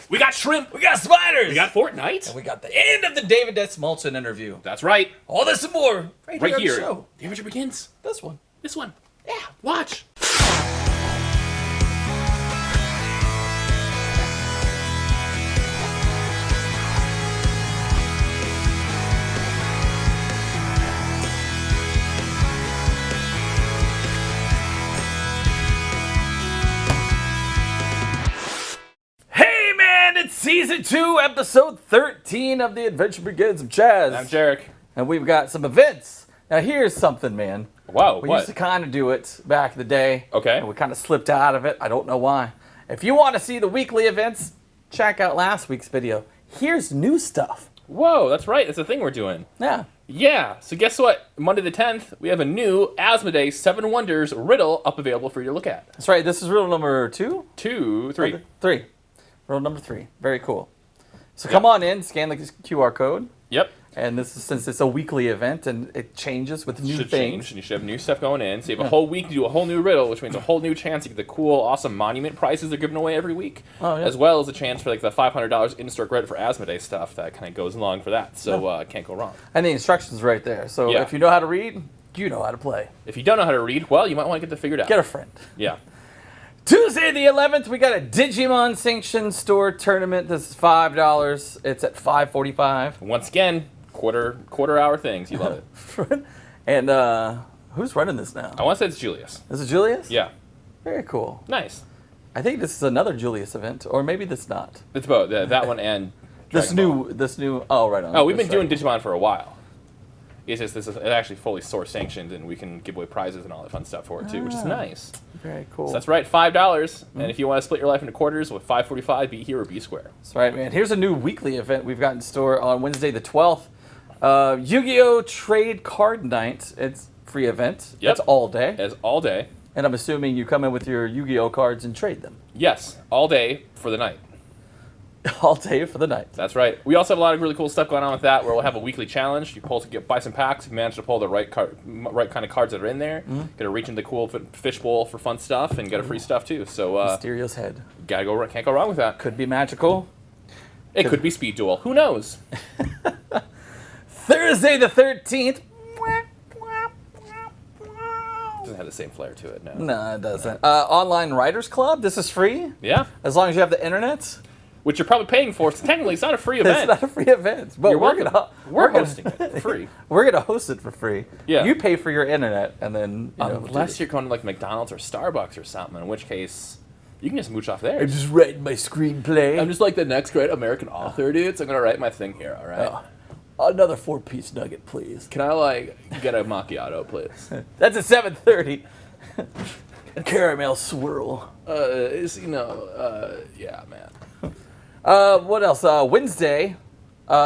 We got shrimp. We got spiders. We got Fortnite. And we got the end of the David Dastmalchian interview. That's right. All this and more right here on the show. The adventure begins. This one. This one. Yeah. Watch. It's season 2, episode 13 of The Adventure Begins. I'm Chaz. I'm Jarek. And we've got some events. Now here's something, man. Whoa, we what? used to kind of do it back in the day. Okay. And we kind of slipped out of it. I don't know why. If you want to see the weekly events, check out last week's video. Here's new stuff. Whoa, that's right. That's the thing we're doing. Yeah. Yeah. So guess what? Monday the 10th, we have a new Asmodee 7 Wonders Riddle up available for you to look at. That's right. This is riddle number 2? 2, 3. Okay. 3. Riddle number 3. Very cool. So come on in, scan the QR code. Yep. And this is, since it's a weekly event and it changes with new Should things. change, and you should have new stuff going in. So you have a whole week to do a whole new riddle, which means a whole new chance to get the cool, awesome monument prizes they're giving away every week. Oh, yeah. As well as a chance for like the $500 in-store credit for Asmodee stuff that kind of goes along for that. So can't go wrong. And the instructions right there. So Yeah. if you know how to read, you know how to play. If you don't know how to read, well, you might want to get that figured out. Get a friend. Yeah. Tuesday the 11th, we got a Digimon Sanctioned Store tournament. This is $5. It's at 5:45. Once again, quarter hour things. You love it. And who's running this now? I want to say it's Julius. Is it Julius? Yeah. Very cool. Nice. I think this is another Julius event, or maybe this not. It's both that one and This Dragon Ball. new. Oh, right on. Oh, we've been That's doing right. Digimon for a while. It's just it's actually fully source sanctioned, and we can give away prizes and all that fun stuff for it too, which is nice. Very cool. So that's right, $5. And if you want to split your life into quarters with 545, be here or be square. That's right, man. Here's a new weekly event we've got in store on Wednesday the 12th. Yu-Gi-Oh! Trade Card Night. It's a free event. Yep. It's all day. As all day. And I'm assuming you come in with your Yu-Gi-Oh! Cards and trade them. Yes, all day for the night. All day for the night. That's right. We also have a lot of really cool stuff going on with that, where we'll have a weekly challenge. You buy some packs. If you manage to pull the right kind of cards that are in there, get to reach into the cool fishbowl for fun stuff and get a free stuff too. So Mysterio's head. can't go wrong with that. Could be magical. It could be speed duel. Who knows? Thursday the 13th. Doesn't have the same flair to it. No. No, it doesn't. Online Writers Club. This is free. Yeah. As long as you have the internet. Which you're probably paying for. So technically, it's not a free event. It's not a free event. But You're welcome. We're gonna- hosting it for free. We're going to host it for free. Yeah. You pay for your internet and then, Unless you're going to like McDonald's or Starbucks or something, in which case you can just mooch off there. I'm just writing my screenplay. I'm just like the next great American author, dude. So I'm gonna write my thing here. All right. Another 4-piece nugget, please. Can I like get a macchiato, please? That's at 7:30. Caramel swirl. Yeah, man. What else? Wednesday.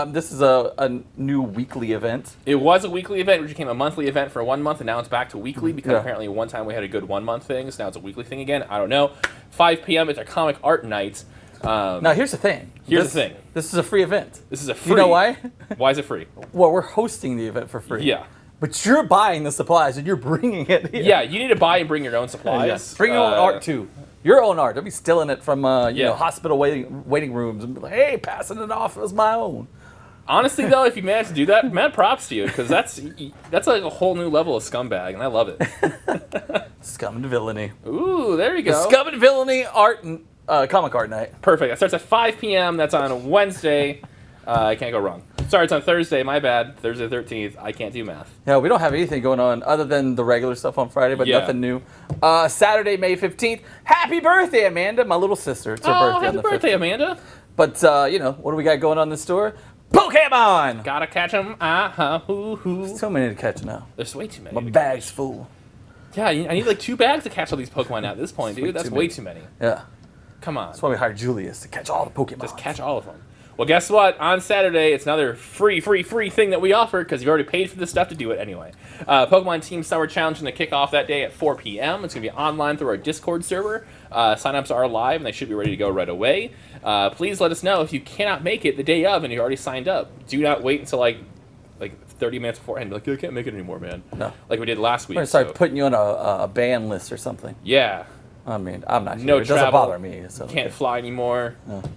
This is a new weekly event. It was a weekly event, which became a monthly event for 1 month, and now it's back to weekly because apparently one time we had a good 1 month thing, so now it's a weekly thing again. I don't know. 5 p.m. It's a comic art night. Now here's the thing. Here's the thing. This is a free event. This is a free. You know why? Why is it free? Well, we're hosting the event for free. Yeah. But you're buying the supplies and you're bringing it here. Yeah, you need to buy and bring your own supplies. Yes. Bring your own art too. Your own art. Don't be stealing it from hospital waiting rooms and be like, hey, passing it off as my own. Honestly, though, if you manage to do that, mad props to you, because that's like a whole new level of scumbag, and I love it. Scum and villainy. Ooh, there you go. Scum and villainy art and comic art night. Perfect. That starts at 5 p.m. That's on a Wednesday. I can't go wrong. Sorry, it's on Thursday. My bad. Thursday 13th. I can't do math. Yeah, we don't have anything going on other than the regular stuff on Friday, but nothing new. Saturday, May 15th. Happy birthday, Amanda, my little sister. It's her birthday on the happy birthday, 15th. Amanda. But, what do we got going on in the store? Pokemon! Gotta catch them. There's so many to catch now. There's way too many. My bag's full. Yeah, I need like 2 bags to catch all these Pokemon at this point, dude. That's way too many. Yeah. Come on. That's why we hired Julius to catch all the Pokemon. Just catch all of them. Well, guess what? On Saturday, it's another free thing that we offer because you've already paid for this stuff to do it anyway. Pokemon Team Summer Challenge is going to kick off that day at 4 p.m. It's going to be online through our Discord server. Signups are live, and they should be ready to go right away. Please let us know if you cannot make it the day of and you already signed up. Do not wait until like 30 minutes beforehand. Like, I can't make it anymore, man. No. Like we did last week. We're going to start putting you on a ban list or something. Yeah. I mean, I'm not No sure. It doesn't travel. bother me. So. Can't fly anymore.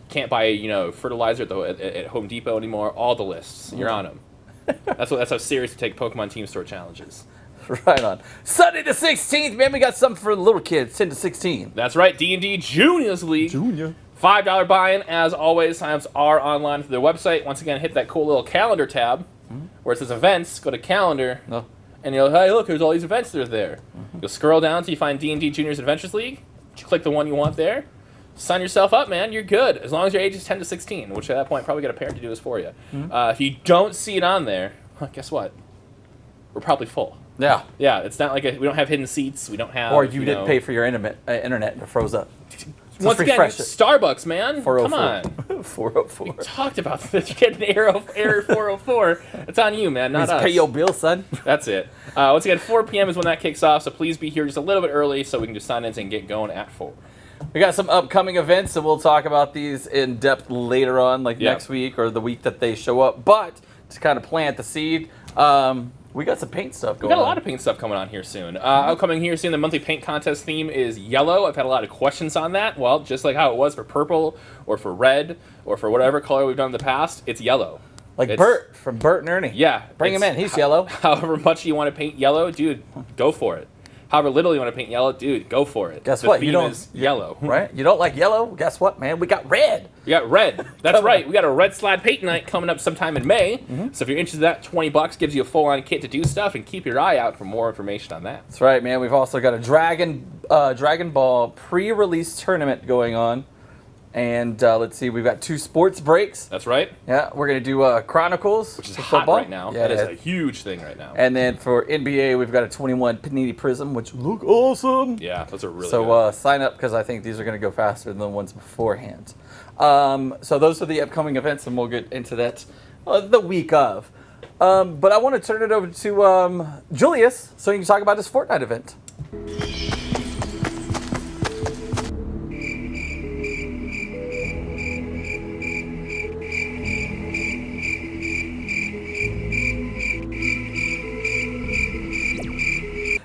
Can't buy fertilizer at Home Depot anymore. All the lists. You're on them. That's how serious to take Pokemon Team Store challenges. Right on. Sunday the 16th, man. We got something for the little kids, 10 to 16. That's right. D&D Juniors League. Junior. $5 buy-in, as always. Sign-ups are online through their website. Once again, hit that cool little calendar tab where it says events. Go to calendar, and you'll, hey, look, there's all these events that are there. You'll scroll down until you find D&D Juniors Adventures League. You click the one you want there. Sign yourself up, man. You're good. As long as your age is 10 to 16, which at that point probably get a parent to do this for you. If you don't see it on there, well, guess what? We're probably full. Yeah. Yeah, it's not like we don't have hidden seats. We don't have. Or you didn't pay for your internet and it froze up. Once again, Starbucks, man. Come 404. on. 404. We talked about this. You get an error 404. It's on you, man, not us. Pay your bill, son. That's it. Once again, 4 p.m. is when that kicks off, so please be here just a little bit early so we can just sign in and get going at 4. We got some upcoming events, and we'll talk about these in depth later on, like next week or the week that they show up. But to kind of plant the seed, we got some paint stuff going on. We got a lot of paint stuff coming on here soon. Upcoming here soon, the monthly paint contest theme is yellow. I've had a lot of questions on that. Well, just like how it was for purple or for red or for whatever color we've done in the past, it's yellow. Like Bert from Bert and Ernie. Yeah. Bring him in. He's yellow. However much you want to paint yellow, dude, go for it. However little you want to paint yellow, dude, go for it. Guess what? The theme is yellow. Right? You don't like yellow? Guess what, man? We got red. We got red. That's right. We got a red slide paint night coming up sometime in May. So if you're interested in that, $20 gives you a full-on kit to do stuff, and keep your eye out for more information on that. That's right, man. We've also got a Dragon Ball pre-release tournament going on. And let's see, we've got 2 sports breaks. That's right. Yeah, we're going to do Chronicles. Which is for hot football. right now. Yeah, that is a huge thing right now. And then for NBA, we've got a 21 Panini Prism, which look awesome. Yeah, those are really good. So sign up, because I think these are going to go faster than the ones beforehand. So those are the upcoming events, and we'll get into that the week of. But I want to turn it over to Julius so he can talk about his Fortnite event.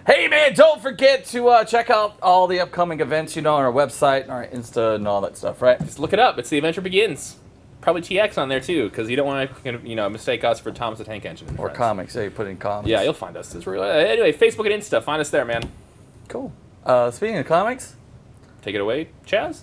Hey man, don't forget to check out all the upcoming events, on our website, and our Insta, and all that stuff, right? Just look it up. It's The Adventure Begins. Probably TX on there too, because you don't want to mistake us for Thomas the Tank Engine. Or friends. Comics. Yeah, you put in comics. Yeah, you'll find us. Anyway, Facebook and Insta. Find us there, man. Cool. Speaking of comics, take it away, Chaz.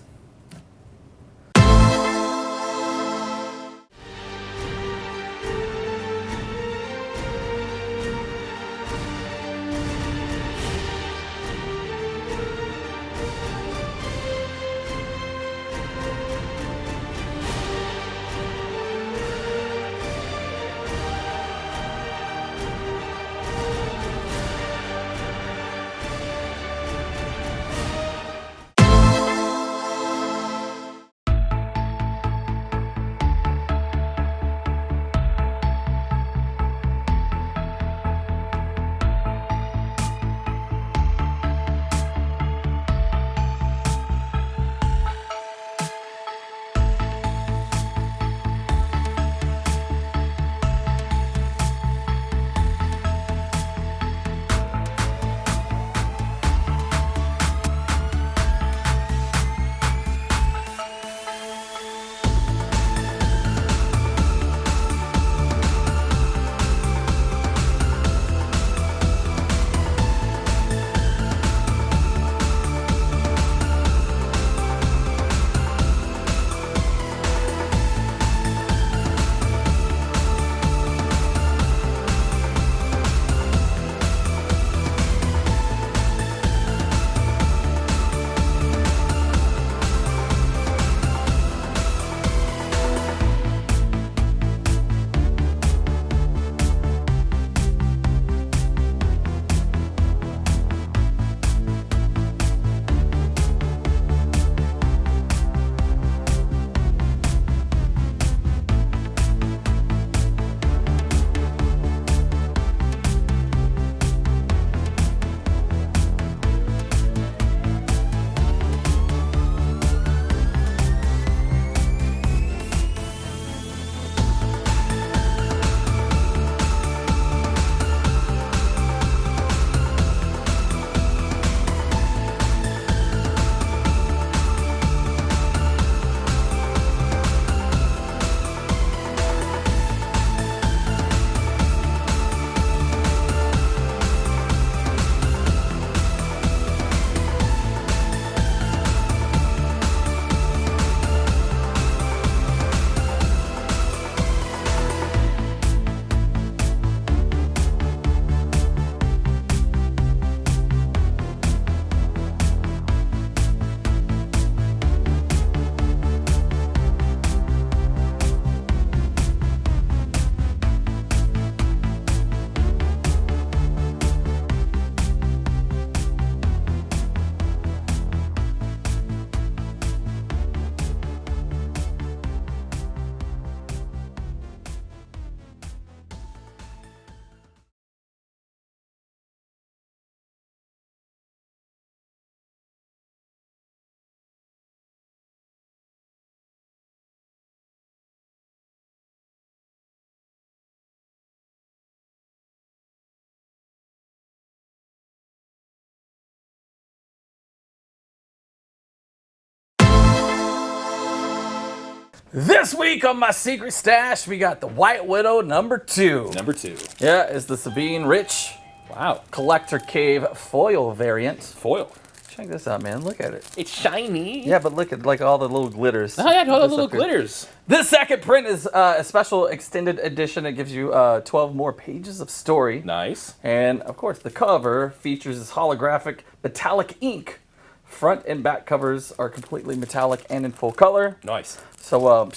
This week on my secret stash, we got the White Widow #2. Number 2. Yeah, it's the Sabine Rich Wow. Collector Cave foil variant. Foil. Check this out, man. Look at it. It's shiny. Yeah, but look at like all the little glitters. Oh, yeah, all the This little up here. glitters. This second print is a special extended edition. It gives you 12 more pages of story. Nice. And, of course, the cover features this holographic metallic ink. Front and back covers are completely metallic and in full color. Nice. So,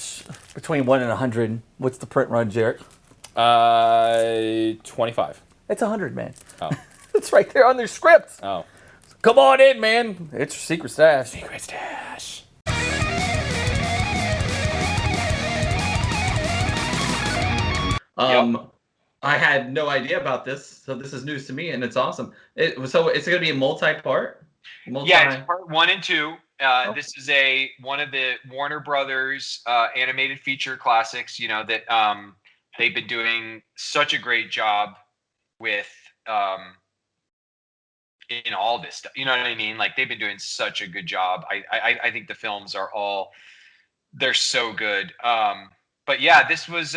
between 1 and 100, what's the print run, Jarrett? 25. It's 100, man. Oh. It's right there on their script. Oh. Come on in, man. It's your secret stash. Secret stash. I had no idea about this, so this is news to me, and it's awesome. So it's going to be a multi-part? Yeah, it's part 1 and 2. This is one of the Warner Brothers animated feature classics. You know that they've been doing such a great job with in all this stuff. You know what I mean? Like they've been doing such a good job. I think the films are they're so good. But yeah, this was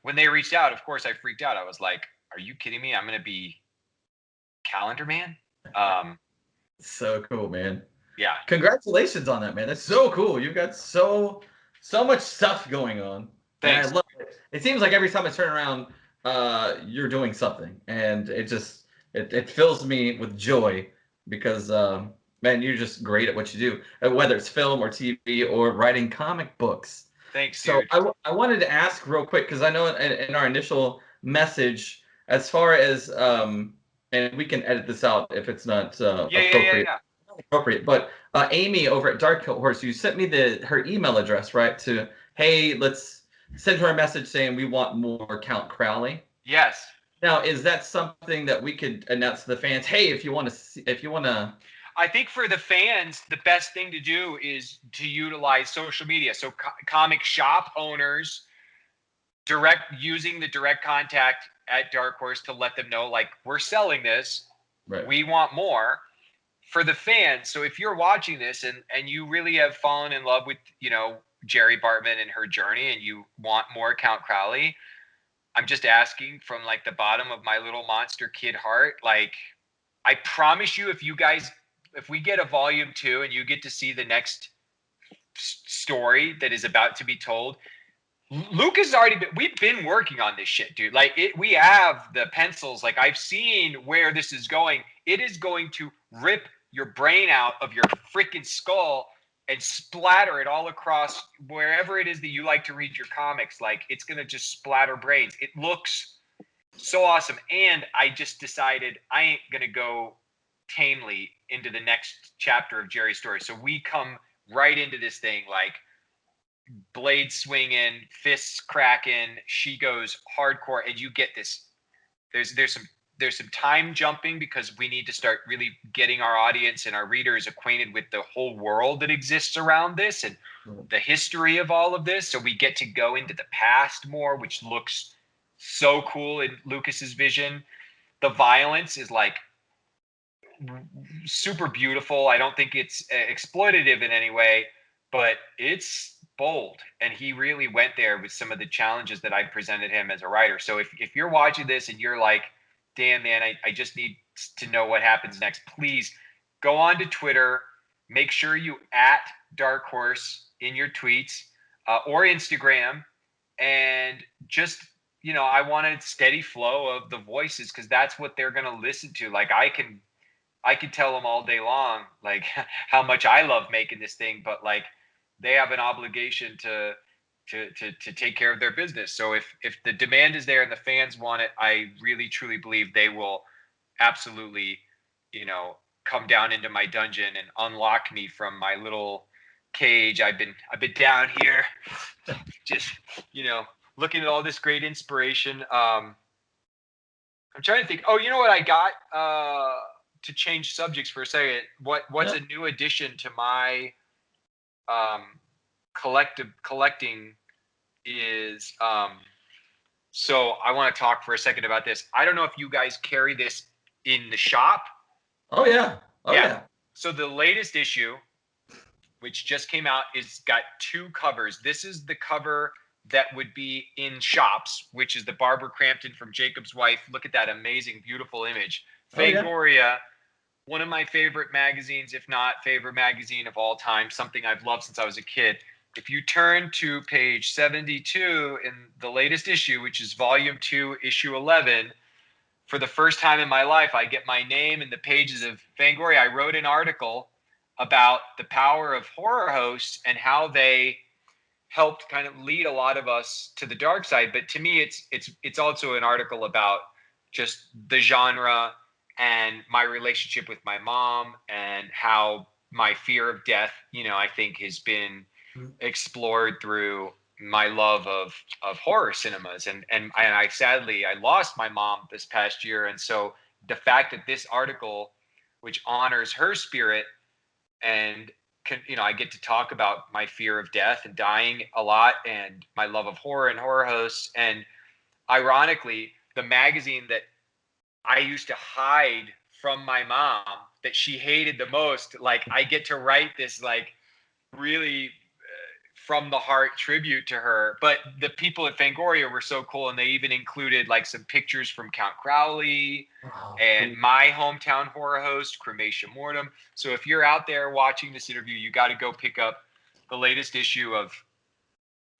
when they reached out. Of course, I freaked out. I was like, "Are you kidding me? I'm gonna be Calendar Man." So cool, man. Yeah. Congratulations on that, man. That's so cool. You've got so much stuff going on. Thanks. And I love it. It seems like every time I turn around, you're doing something, and it fills me with joy because, man, you're just great at what you do, whether it's film or TV or writing comic books. Thanks, So dude. I wanted to ask real quick because I know in our initial message, as far as and we can edit this out if it's not appropriate. Yeah. Not appropriate, but Amy over at Dark Horse, you sent me her email address, right? To hey, let's send her a message saying we want more Count Crowley. Yes. Now, is that something that we could announce to the fans? Hey, if you want to. I think for the fans, the best thing to do is to utilize social media. So comic shop owners using the direct contact at Dark Horse to let them know, like, we're selling this. Right. We want more. For the fans, so if you're watching this and you really have fallen in love with, Jerry Bartman and her journey and you want more Count Crowley, I'm just asking from like the bottom of my little monster kid heart, like, I promise you, if we get a volume 2 and you get to see the next story that is about to be told, Lucas we've been working on this shit, dude. Like we have the pencils. Like I've seen where this is going. It is going to rip your brain out of your freaking skull and splatter it all across wherever it is that you like to read your comics. Like it's going to just splatter brains. It looks so awesome. And I just decided I ain't going to go tamely into the next chapter of Jerry's story. So we come right into this thing like blades swinging, fists cracking. She goes hardcore, and you get this. There's some time jumping because we need to start really getting our audience and our readers acquainted with the whole world that exists around this and the history of all of this. So we get to go into the past more, which looks so cool in Lucas's vision. The violence is like super beautiful. I don't think it's exploitative in any way, but it's bold. And he really went there with some of the challenges that I presented him as a writer. So if you're watching this and you're like, damn, man, I just need to know what happens next, please go on to Twitter. Make sure you @Dark Horse in your tweets or Instagram. And just, I want a steady flow of the voices because that's what they're going to listen to. Like I can tell them all day long, like how much I love making this thing, but like they have an obligation to take care of their business. So if the demand is there and the fans want it, I really truly believe they will absolutely, come down into my dungeon and unlock me from my little cage. I've been down here, just looking at all this great inspiration. I'm trying to think. Oh, you know what I got? To change subjects for a second. What's a new addition to my collecting is so I want to talk for a second about this. I don't know if you guys carry this in the shop. Oh yeah. Oh yeah. So the latest issue, which just came out, is got 2 covers. This is the cover that would be in shops, which is the Barbara Crampton from Jacob's Wife. Look at that amazing, beautiful image. Fangoria, one of my favorite magazines, if not favorite magazine of all time, something I've loved since I was a kid. If you turn to page 72 in the latest issue, which is volume 2, issue 11, for the first time in my life, I get my name in the pages of Fangoria. I wrote an article about the power of horror hosts and how they helped kind of lead a lot of us to the dark side. But to me, it's also an article about just the genre and my relationship with my mom and how my fear of death, I think has been explored through my love of horror cinemas. And I sadly, I lost my mom this past year. And so the fact that this article, which honors her spirit and I get to talk about my fear of death and dying a lot and my love of horror and horror hosts. And ironically, the magazine that I used to hide from my mom that she hated the most, like I get to write this like really from the heart tribute to her. But the people at Fangoria were so cool, and they even included like some pictures from Count Crowley and my hometown horror host, Cremation Mortem. So if you're out there watching this interview, you got to go pick up the latest issue of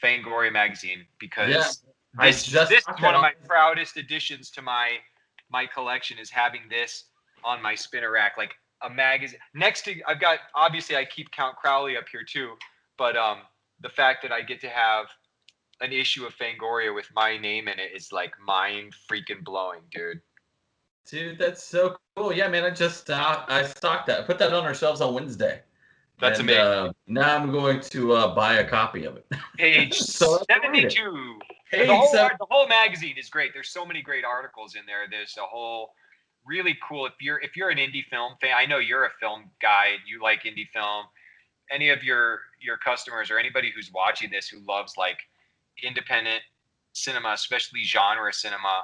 Fangoria magazine, because this is one of my proudest additions to my collection, is having this on my spinner rack, like a magazine. Next to, I've got, obviously I keep Count Crowley up here too, but the fact that I get to have an issue of Fangoria with my name in it is like mind freaking blowing, dude. Dude, that's so cool. Yeah, man, I stocked that. I put that on our shelves on Wednesday. That's amazing. Now I'm going to buy a copy of it. Page 72. The whole magazine is great. There's so many great articles in there. There's a whole really cool, if you're an indie film fan, I know you're a film guy, you like indie film. Any of your customers or anybody who's watching this who loves like independent cinema, especially genre cinema,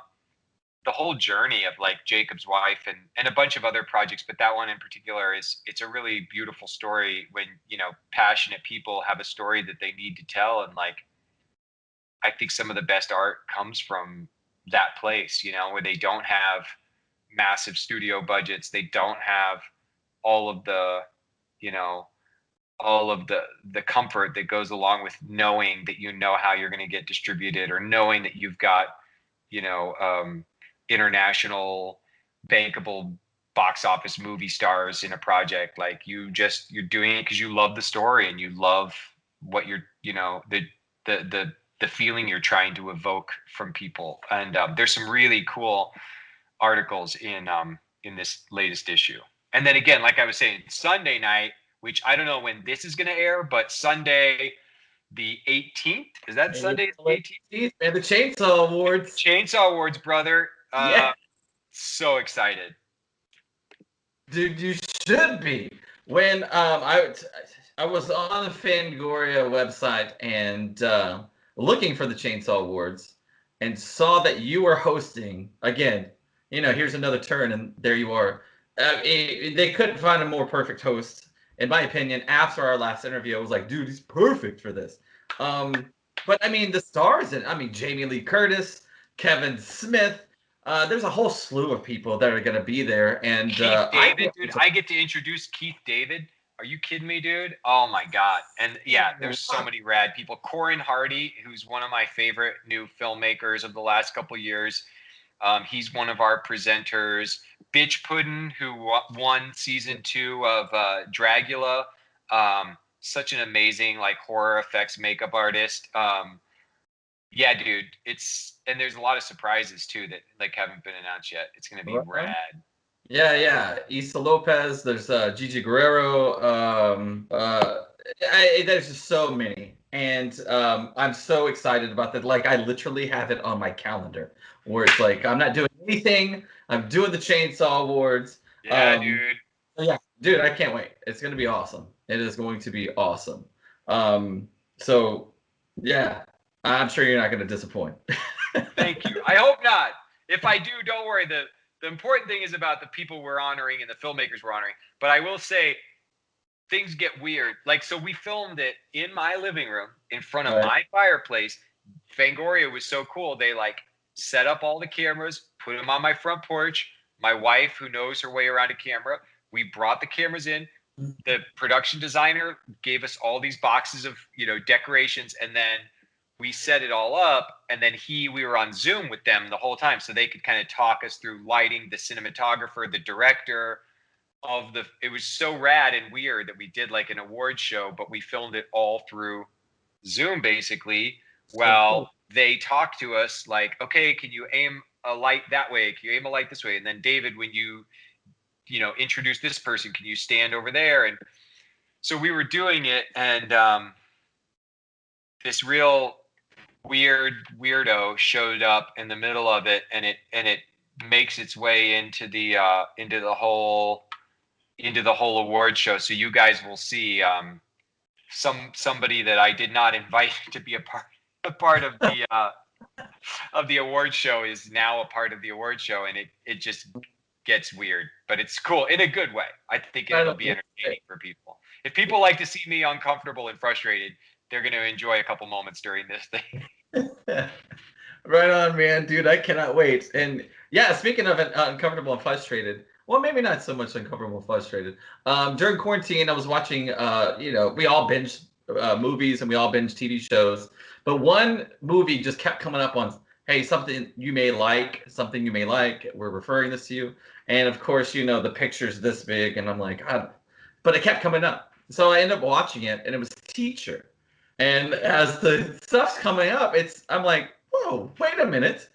the whole journey of like Jacob's Wife and a bunch of other projects, but that one in particular it's a really beautiful story when, passionate people have a story that they need to tell. And like, I think some of the best art comes from that place, where they don't have massive studio budgets. They don't have all of the, all of the comfort that goes along with knowing that how you're going to get distributed, or knowing that you've got, international bankable box office movie stars in a project. Like you're doing it because you love the story and you love what you're, the feeling you're trying to evoke from people. And there's some really cool articles in this latest issue. And then again, like I was saying, Sunday night, which I don't know when this is going to air, but Sunday the 18th, is that Sunday the 18th? And the Chainsaw Awards. Chainsaw Awards, brother. Yeah. So excited. Dude, you should be. When I was on the Fangoria website and looking for the Chainsaw Awards and saw that you were hosting, again, here's another turn, and there you are. They couldn't find a more perfect host, in my opinion. After our last interview, I was like, dude, he's perfect for this. But I mean, the stars, Jamie Lee Curtis, Kevin Smith. There's a whole slew of people that are going to be there. And Keith David, dude, I get to introduce Keith David. Are you kidding me, dude? Oh my God. And yeah, there's so many rad people. Corin Hardy, who's one of my favorite new filmmakers of the last couple of years. He's one of our presenters. Bitch Puddin', who won season 2 of Dragula. Such an amazing like horror effects makeup artist. Yeah, dude, and there's a lot of surprises too that like haven't been announced yet. It's gonna be rad. Yeah. Issa Lopez. There's Gigi Guerrero. There's just so many, and I'm so excited about that. Like I literally have it on my calendar, where it's like I'm not doing anything. I'm doing the Chainsaw Awards. Yeah, dude. Yeah, dude, I can't wait. It's gonna be awesome. It is going to be awesome. So yeah. I'm sure you're not going to disappoint. Thank you. I hope not. If I do, don't worry. The important thing is about the people we're honoring and the filmmakers we're honoring. But I will say, things get weird. Like, so we filmed it in my living room in front of Right. my fireplace. Fangoria was so cool. They like set up all the cameras, put them on my front porch. My wife, who knows her way around a camera, we brought the cameras in. The production designer gave us all these boxes of, decorations, and then we set it all up. And then we were on Zoom with them the whole time, so they could kind of talk us through lighting, the cinematographer, the director it was so rad and weird that we did like an award show, but we filmed it all through Zoom basically. Well, they talked to us like, okay, can you aim a light that way? Can you aim a light this way? And then David, when you introduce this person, can you stand over there? And so we were doing it, and this real weirdo showed up in the middle of it, and it makes its way into the whole award show. So you guys will see somebody that I did not invite to be a part of the award show is now a part of the award show, and it just gets weird, but it's cool in a good way. I think it'll be entertaining for people. If people like to see me uncomfortable and frustrated, they're going to enjoy a couple moments during this thing. Right on, man, dude. I cannot wait. And yeah, speaking of uncomfortable and frustrated, well, maybe not so much uncomfortable and frustrated. During quarantine, I was watching, we all binge movies and we all binge TV shows. But one movie just kept coming up on, hey, something you may like, we're referring this to you. And of course, the picture's this big, and I'm like, God. But it kept coming up. So I ended up watching it, and it was Teacher. And as the stuff's coming up, I'm like, whoa, wait a minute.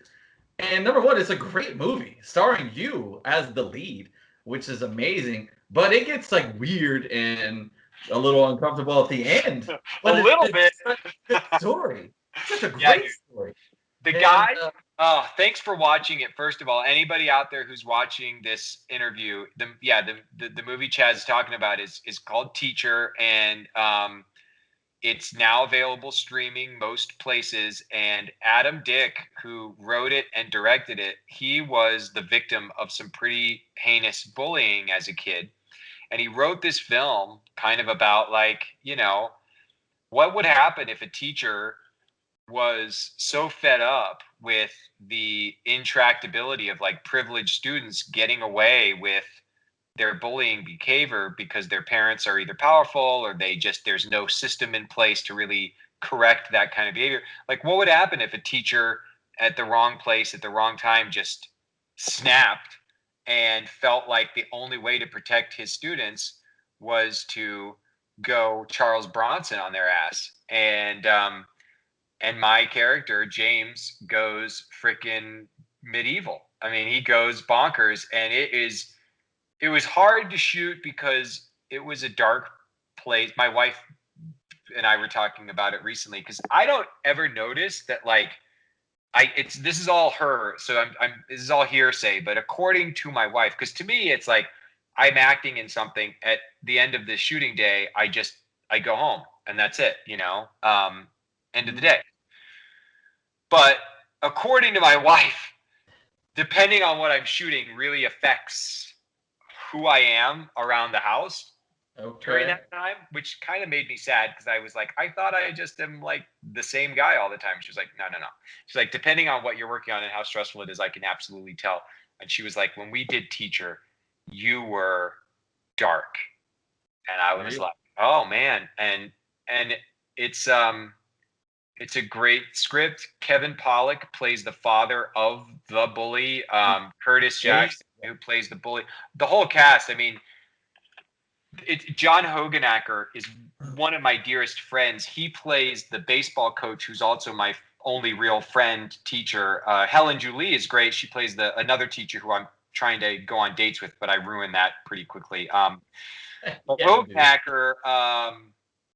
And number one, it's a great movie starring you as the lead, which is amazing. But it gets like weird and a little uncomfortable at the end. But a little bit. Such a good story. Such a great story. The guy. Thanks for watching it. First of all, anybody out there who's watching this interview, the movie Chad's talking about is called Teacher, and it's now available streaming most places. And Adam Dick, who wrote it and directed it, he was the victim of some pretty heinous bullying as a kid. And he wrote this film kind of about what would happen if a teacher was so fed up with the intractability of privileged students getting away with their bullying behavior because their parents are either powerful or there's no system in place to really correct that kind of behavior. What would happen if a teacher at the wrong place at the wrong time just snapped and felt like the only way to protect his students was to go Charles Bronson on their ass? And my character, James, goes freaking medieval. I mean, he goes bonkers, and it was hard to shoot because it was a dark place. My wife and I were talking about it recently because I don't ever notice that this is all her. So this is all hearsay, but according to my wife, because to me, it's like I'm acting in something at the end of the shooting day. I go home and that's it, end of the day. But according to my wife, depending on what I'm shooting really affects who I am around the house during that time, which kind of made me sad because I was like, I thought I just am the same guy all the time. She was like, no. She's like, depending on what you're working on and how stressful it is, I can absolutely tell. And she was like, when we did Teacher, you were dark. And I was like, oh man. And it's a great script. Kevin Pollak plays the father of the bully. Curtis Jackson, who plays the bully. The whole cast, I mean, John Hogenacker is one of my dearest friends. He plays the baseball coach, who's also my only real friend teacher. Helen Julie is great. She plays another teacher who I'm trying to go on dates with, but I ruined that pretty quickly. Hogenacker,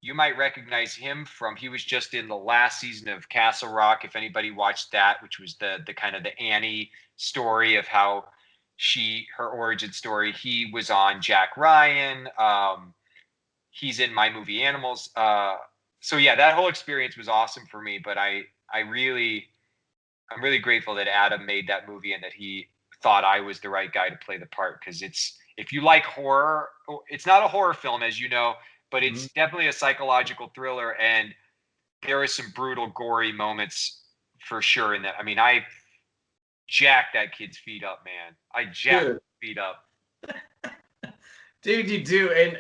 you might recognize him he was just in the last season of Castle Rock, if anybody watched that, which was the kind of the Annie story of how her origin story. He was on Jack Ryan. He's in my movie Animals. So yeah, that whole experience was awesome for me, but I'm really grateful that Adam made that movie and that he thought I was the right guy to play the part, because it's if you like horror, it's not a horror film, as you know, but it's definitely a psychological thriller, and there are some brutal, gory moments for sure in that. I mean, I jacked that kid's feet up, man. I jacked his feet up. Dude, you do, and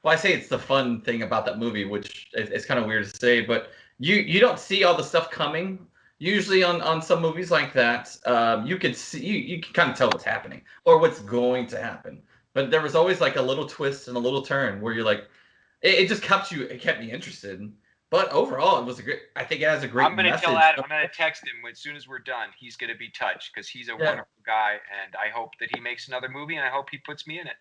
well, I say it's the fun thing about that movie, which it's kind of weird to say, but you don't see all the stuff coming. Usually on some movies like that, you can see you can kind of tell what's happening or what's going to happen. But there was always like a little twist and a little turn where you're like, it just kept me interested. But overall, it was a great. I think it has a great. I'm gonna message. tell Adam. I'm gonna text him as soon as we're done. He's gonna be touched because he's a wonderful guy, and I hope that he makes another movie, and I hope he puts me in it.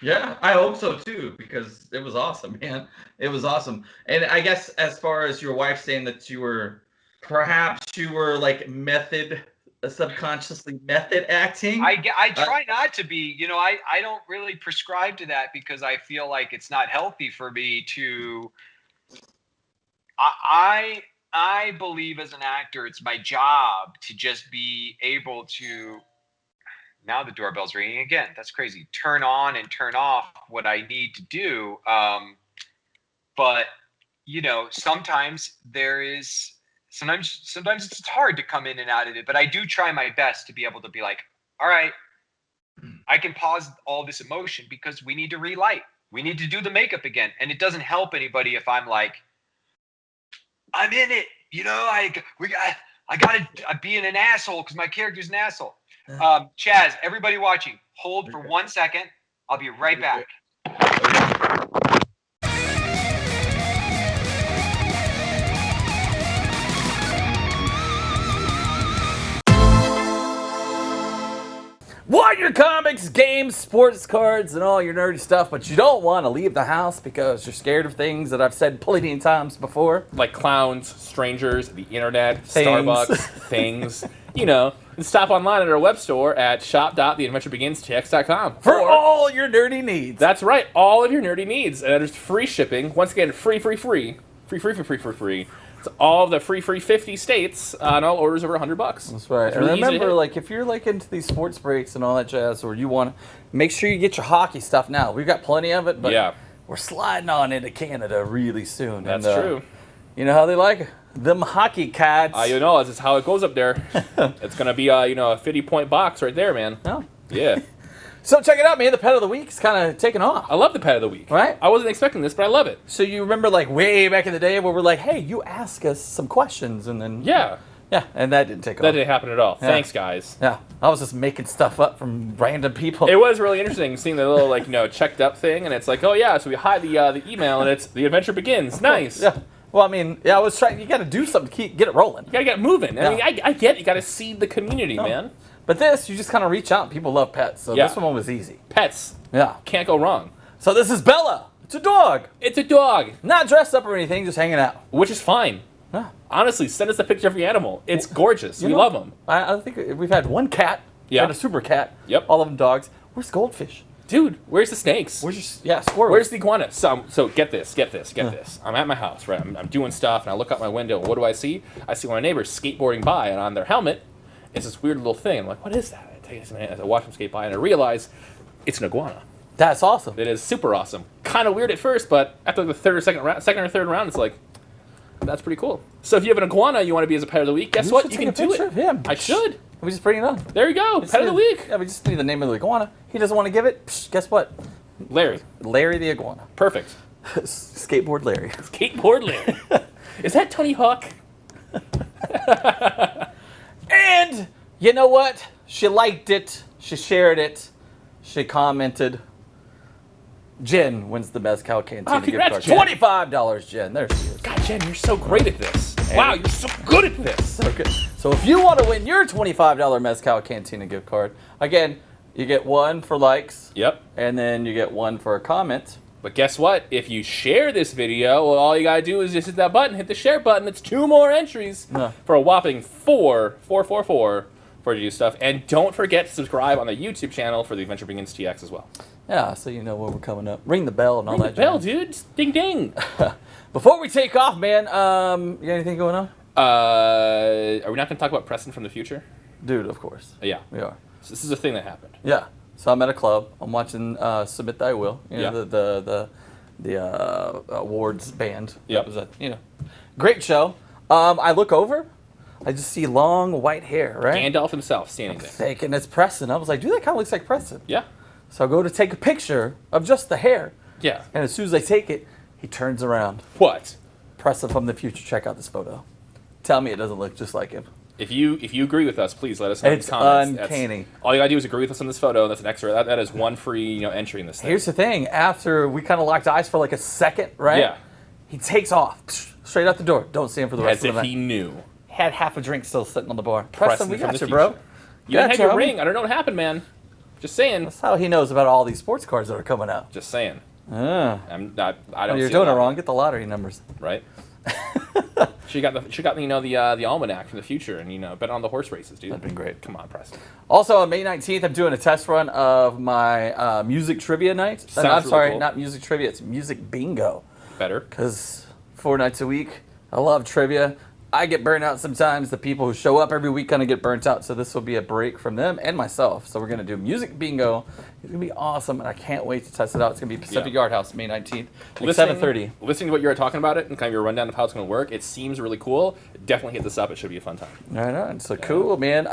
Yeah, I hope so too, because it was awesome, man. It was awesome. And I guess as far as your wife saying that you were like subconsciously method acting. I try not to be, I don't really prescribe to that because I feel like it's not healthy for me to, I believe as an actor, it's my job to just be able to, now the doorbell's ringing again. That's crazy. Turn on and turn off what I need to do. But sometimes sometimes it's hard to come in and out of it, but I do try my best to be able to be like, all right, I can pause all this emotion because we need to relight. We need to do the makeup again. And it doesn't help anybody if I'm like, I'm in it. I gotta being an asshole because my character's an asshole. Chaz, everybody watching, hold for 1 second. I'll be right back. Want your comics, games, sports cards, and all your nerdy stuff, but you don't want to leave the house because you're scared of things that I've said plenty of times before. Like clowns, strangers, the internet, Things. Starbucks, things. Stop online at our web store at shop.theadventurebeginstx.com. For all your nerdy needs. That's right, all of your nerdy needs. And there's free shipping. Once again, free. It's all of the free 50 states on all orders over $100. That's right. And Really remember, if you're into these sports breaks and all that jazz, or you want to make sure you get your hockey stuff now. We've got plenty of it, but we're sliding on into Canada really soon. That's true. You know how they like it? Them hockey cats. This is how it goes up there. It's going to be a 50-point box right there, man. Oh. Yeah. So check it out, man. The pet of the week's kind of taking off. I love the pet of the week. Right? I wasn't expecting this, but I love it. So you remember way back in the day where we're like, hey, you ask us some questions, and then... Yeah, and that didn't take off. That didn't happen at all. Yeah. Thanks, guys. Yeah, I was just making stuff up from random people. It was really interesting seeing the little, checked up thing, and it's like, oh, yeah, so we hide the email, and it's The Adventure Begins. Nice. Yeah. Well, I mean, I was trying... You got to do something to get it rolling. You got to get moving. I mean, I get it. You got to seed the community, man. But this, you just kind of reach out. People love pets, so this one was easy. Pets. Yeah. Can't go wrong. So this is Bella. It's a dog. It's a dog. Not dressed up or anything, just hanging out. Which is fine. Yeah. Honestly, send us a picture of the animal. It's gorgeous. We love them. I think we've had one cat. Yeah. And a super cat. Yep. All of them dogs. Where's Goldfish? Dude, where's the snakes? Squirrel. Where's the iguana? So get this. I'm at my house, right? I'm doing stuff, and I look out my window. What do I see? I see one of my neighbors skateboarding by, and on their helmet is this weird little thing. I'm like, what is that? I take this minute as I watch them skate by, and I realize it's an iguana. That's awesome. It is super awesome. Kind of weird at first, but after the second or third round, it's like, that's pretty cool. So if you have an iguana you want to be as a pet of the week, guess what? You can do it. Of him. I should. We just bring it on. There you go. Pet of the week. Yeah, we just need the name of the iguana. He doesn't want to give it. Psh, guess what? Larry. Larry the iguana. Perfect. Skateboard Larry. Skateboard Larry. Is that Tony Hawk? And you know what? She liked it. She shared it. She commented. Jen wins the Mezcal Cantina gift card. Jen. $25, Jen. There she is. God, Jen, you're so great at this. Wow, you're so good at this. Okay. So if you want to win your $25 Mezcal Cantina gift card, again, you get one for likes. Yep. And then you get one for a comment. But guess what? If you share this video, well, all you gotta do is just hit that button, hit the share button. It's 2 more entries for a whopping 4 for you to do stuff. And don't forget to subscribe on the YouTube channel for the Adventure Begins TX as well. Yeah, so you know when we're coming up. Ring the bell and all that. Ring the bell, dude. Ding, ding. Before we take off, man, you got anything going on? Are we not going to talk about Preston from the future? Dude, of course. Yeah. We are. So this is a thing that happened. Yeah. So I'm at a club. I'm watching Submit Thy Will. You know, Yeah. the awards band. Yep. That was great show. I look over. I just see long white hair, right? Gandalf himself standing there. Thinking it's Preston. I was like, dude, that kind of looks like Preston. Yeah. So I go to take a picture of just the hair. Yeah. And as soon as I take it, he turns around. What? Preston from the future, check out this photo. Tell me it doesn't look just like him. If you agree with us, please let us know in the It's comments. uncanny. All you gotta do is agree with us on this photo. That's an extra. That is one free entry in this thing. Here's the thing. After we kind of locked eyes for like a second, right? Yeah. He takes off straight out the door. Don't see him for the rest As of the if night. he knew. Had half a drink still sitting on the bar. Preston Preston, we from got the you, bro. future. You didn't have your homie. ring. I don't know what happened, man. Just saying. That's how he knows about all these sports cards that are coming out. Just saying. I'm not. I don't. You're see doing it lot, wrong. Get the lottery numbers. Right. She got the almanac from the future, and bet on the horse races, dude. That'd been great. Come on, Preston. Also, on May 19th, I'm doing a test run of my music trivia night. Sounds I'm really sorry, cool. not music trivia. It's music bingo. Better. Because 4 nights a week, I love trivia. I get burnt out sometimes. The people who show up every week kind of get burnt out. So this will be a break from them and myself. So we're going to do music bingo. It's going to be awesome, and I can't wait to test it out. It's going to be Pacific Yard House, May 19th, like 7:30. Listening to what you were talking about it and kind of your rundown of how it's going to work, it seems really cool. Definitely hit this up. It should be a fun time. Right on. So cool, man.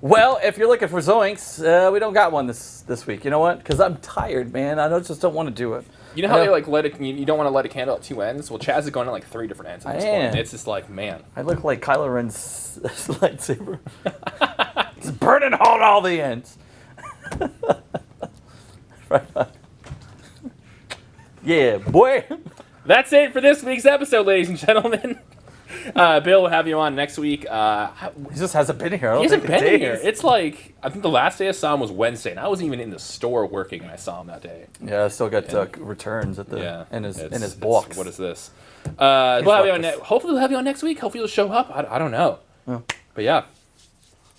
Well, if you're looking for Zoinks, we don't got one this week. You know what? Because I'm tired, man. I just don't want to do it. You know how they let it? You don't want to light a candle at two ends. Well, Chaz is going at 3 different ends at this point. It's just like, man. I look like Kylo Ren's lightsaber. It's burning on all the ends. Right on. Yeah, boy. That's it for this week's episode, ladies and gentlemen. Bill will have you on next week. He just hasn't been here. He hasn't been here. It's like, I think the last day I saw him was Wednesday, and I wasn't even in the store working, and I saw him that day. Yeah, I still got returns at the in his box. What is this? We'll have you on hopefully we'll have you on next week. Hopefully you'll show up. I don't know. Yeah. But yeah.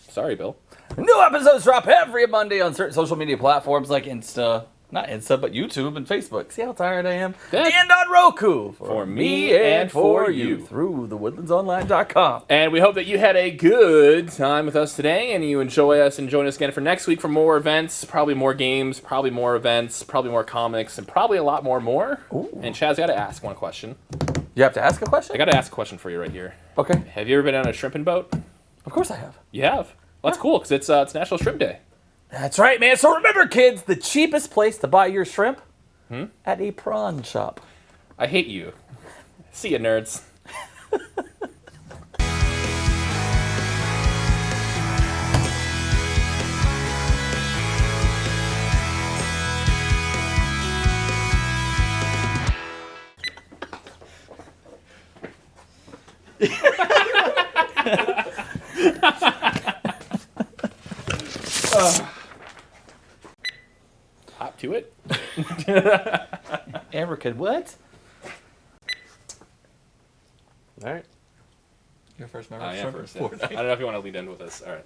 Sorry, Bill. New episodes drop every Monday on certain social media platforms like not Insta, but YouTube and Facebook. See how tired I am? And on Roku. For me and for you. Through thewoodlandsonline.com. And we hope that you had a good time with us today, and you enjoy us and join us again for next week for more events, probably more games, probably more events, probably more comics, and probably a lot more. Ooh. And Chaz, I got to ask one question. You have to ask a question? I got to ask a question for you right here. Okay. Have you ever been on a shrimping boat? Of course I have. You have? Well, that's cool, because it's National Shrimp Day. That's right, man. So remember, kids, the cheapest place to buy your shrimp? At a prawn shop. I hate you. See ya, nerds. Hop to it. Amber kid, what? All right. You're first, member. I am first. Yeah. I don't know if you want to lead in with this. All right.